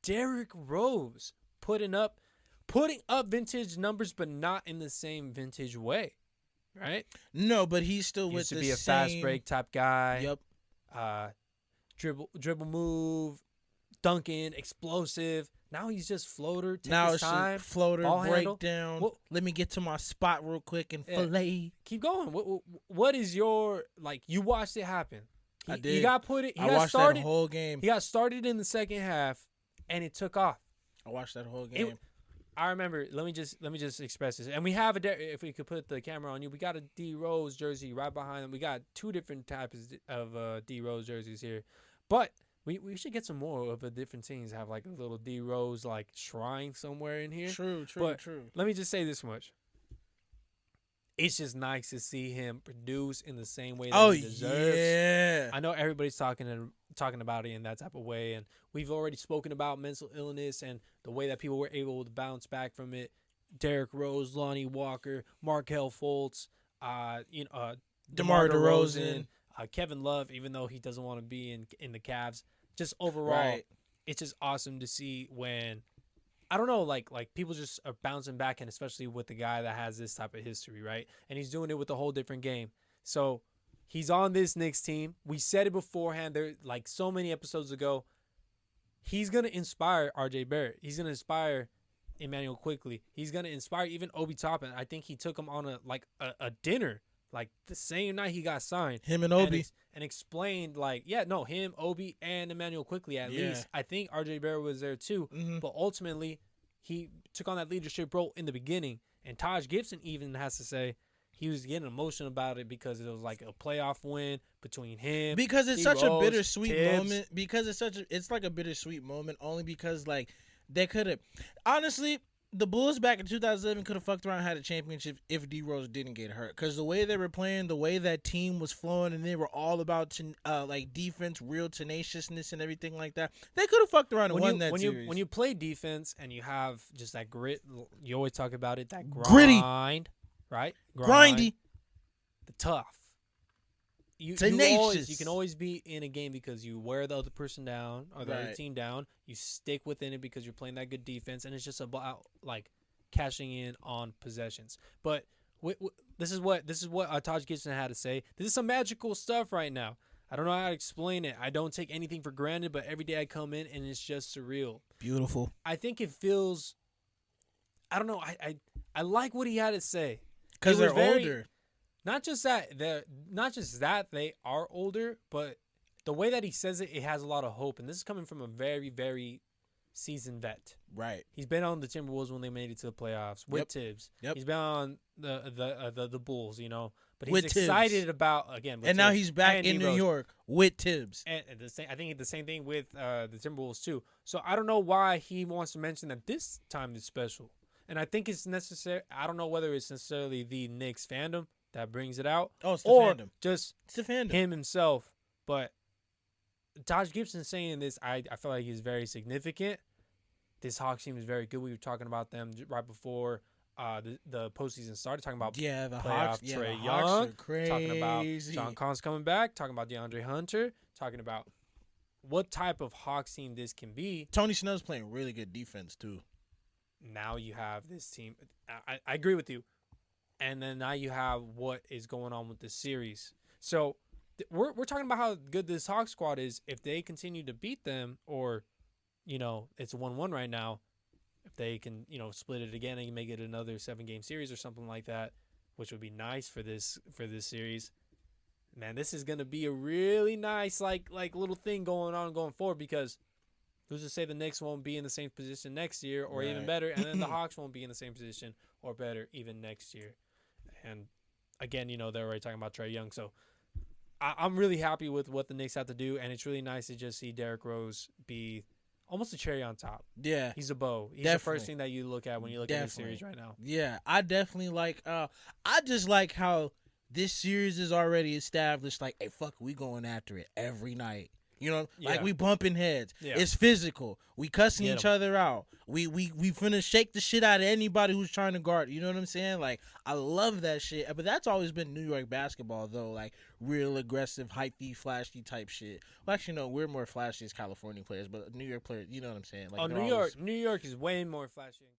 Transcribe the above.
Derrick Rose putting up vintage numbers, but not in the same vintage way, right? No, but he's still He with used to the be a same... fast break type guy. Yep. Dribble move, dunking, explosive. Now he's just floater. Take Now his it's time. just floater, ball handle. breakdown. What, Let me get to my spot real quick and fillet. Keep going. What is your you watched it happen? I did. He got put it. I watched that whole game. He got started in the second half, and it took off. I watched that whole game. I remember. Let me just express this. And we have if we could put the camera on you, we got a D Rose jersey right behind him. We got two different types of D Rose jerseys here, but we should get some more of the different teams have like a little D Rose like shrine somewhere in here. True. Let me just say this much. It's just nice to see him produce in the same way that he deserves. Yeah. I know everybody's talking about it in that type of way, and we've already spoken about mental illness and the way that people were able to bounce back from it. Derrick Rose, Lonnie Walker, Markelle Fultz, DeMar DeRozan, Kevin Love, even though he doesn't want to be in the Cavs. Just overall, It's just awesome to see when, I don't know, like people just are bouncing back, and especially with the guy that has this type of history, right? And he's doing it with a whole different game. So he's on this Knicks team. We said it beforehand. There, like so many episodes ago, he's gonna inspire R.J. Barrett. He's gonna inspire Emmanuel Quickley. He's gonna inspire even Obi Toppin. I think he took him on a dinner, like the same night he got signed. Him and Obi. And explained him, Obi, and Emmanuel Quickley at least. I think R.J. Barrett was there too. Mm-hmm. But ultimately, he took on that leadership role in the beginning. And Taj Gibson even has to say he was getting emotional about it because it was like a playoff win between him. Because it's such a bittersweet moment. Because it's like a bittersweet moment only because like they could have honestly. The Bulls back in 2007 could have fucked around and had a championship if D Rose didn't get hurt. Because the way they were playing, the way that team was flowing, and they were all about defense, real tenaciousness, and everything like that. They could have fucked around and won that series. When you play defense and you have just that grit, you always talk about it, that grind, gritty, right? Grindy, the tough. Tenacious. You can always be in a game because you wear the other person down or the other team down. You stick within it because you're playing that good defense, and it's just about like cashing in on possessions. But this is what Taj Gibson had to say. This is some magical stuff right now. I don't know how to explain it. I don't take anything for granted, but every day I come in and it's just surreal. Beautiful. I think it feels. I don't know. I like what he had to say because they're older. Not just that they are older, but the way that he says it, it has a lot of hope. And this is coming from a very, very seasoned vet. Right. He's been on the Timberwolves when they made it to the playoffs with Tibbs. Yep. He's been on the Bulls, but he's with excited Tibbs. about again. With and Tibbs now he's back in New York with Tibbs. And I think the same thing with the Timberwolves too. So I don't know why he wants to mention that this time is special. And I think it's necessary. I don't know whether it's necessarily the Knicks fandom that brings it out. Oh, it's the or fandom. Just it's the fandom. Him himself. But Taj Gibson saying this, I feel like he's very significant. This Hawks team is very good. We were talking about them right before the postseason started, talking about the Hawks. Trae Young, are crazy. Talking about John Collins coming back, talking about DeAndre Hunter, talking about what type of Hawks team this can be. Tony Snell's playing really good defense too. Now you have this team. I agree with you. And then now you have what is going on with this series. So we're talking about how good this Hawks squad is. If they continue to beat them, or it's 1-1 right now, if they can split it again and make it another 7-game series or something like that, which would be nice for this series. Man, this is gonna be a really nice like little thing going forward, because who's to say the Knicks won't be in the same position next year or even better, and then the Hawks won't be in the same position or better even next year. And again, they're already talking about Trae Young. So I'm really happy with what the Knicks have to do, and it's really nice to just see Derrick Rose be almost a cherry on top. Yeah. He's a bow. He's the first thing that you look at when you look at the series right now. Yeah, I definitely like I just like how this series is already established, like, hey, fuck, we going after it every night. You know, Yeah. like we bumping heads. Yeah. It's physical. We cussing Get each 'em. other out. We finna shake the shit out of anybody who's trying to guard. You know what I'm saying? Like, I love that shit. But that's always been New York basketball, though. Like, real aggressive, hypey, flashy type shit. Well, actually, no, we're more flashy as California players, but New York players, you know what I'm saying? Like, Oh, they're New always- York is way more flashy than